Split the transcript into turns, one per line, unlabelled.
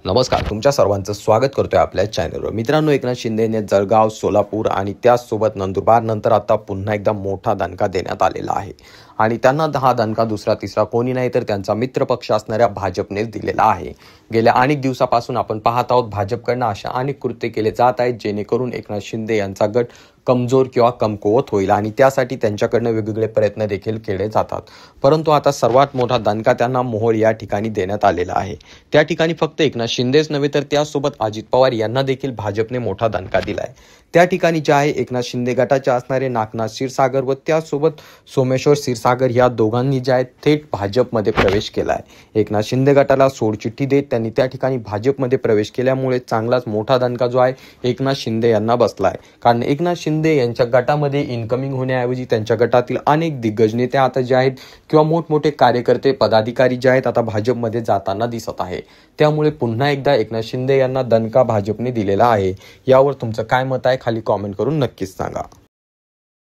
नमस्कार, तुमच्या सर्वांचं स्वागत करतोय आपल्या चॅनलवर। मित्रांनो, एकनाथ शिंदेने जळगाव, सोलापूर आणि त्याचसोबत नंदुरबार नंतर आता पुन्हा एकदा मोठा दणका देण्यात आलेला आहे आणि त्यांना हा दणका दुसरा तिसरा कोणी नाही तर त्यांचा मित्रपक्ष असणाऱ्या भाजपनेच दिलेला आहे। गेल्या अनेक दिवसापासून आपण पाहत आहोत भाजपकडून अशा अनेक कृत्य केले जात आहेत जेणेकरून एकनाथ शिंदे यांचा गट कमजोर किंवा कमकुवत होईल आणि त्यासाठी त्यांच्याकडून वेगवेगळे प्रयत्न देखील केले जातात। परंतु आता सर्वात मोठा दणका त्यांना मोहोळ या ठिकाणी देण्यात आलेला आहे। त्या ठिकाणी फक्त एकनाथ शिंदेच नव्हे तर त्यासोबत अजित पवार यांना देखील भाजपने मोठा दणका दिलाय। त्या ठिकाणी जे आहे एकनाथ शिंदे गटाचे असणारे नागनाथ क्षीरसागर व त्यासोबत सोमेश्वर क्षीरसागर या दोघांनी जे आहे थेट भाजपमध्ये प्रवेश केला आहे। एकनाथ शिंदे गटाला सोडचिठ्ठी देत त्यांनी त्या ठिकाणी भाजपमध्ये प्रवेश केल्यामुळे चांगलाच मोठा दणका जो आहे एकनाथ शिंदे यांना बसलाय। कारण एकनाथ शिंदे यांच्या गटामध्ये इनकमिंग होण्याऐवजी त्यांच्या गटातील अनेक दिग्गज नेते आता जे आहेत किंवा मोठमोठे कार्यकर्ते पदाधिकारी जे आहेत आता भाजपमध्ये जाताना दिसत आहे। त्यामुळे पुन्हा एकदा एकनाथ शिंदे यांना दणका भाजपने दिलेला आहे। यावर तुमचं काय मत आहे खाली कॉमेंट करून नक्कीच सांगा।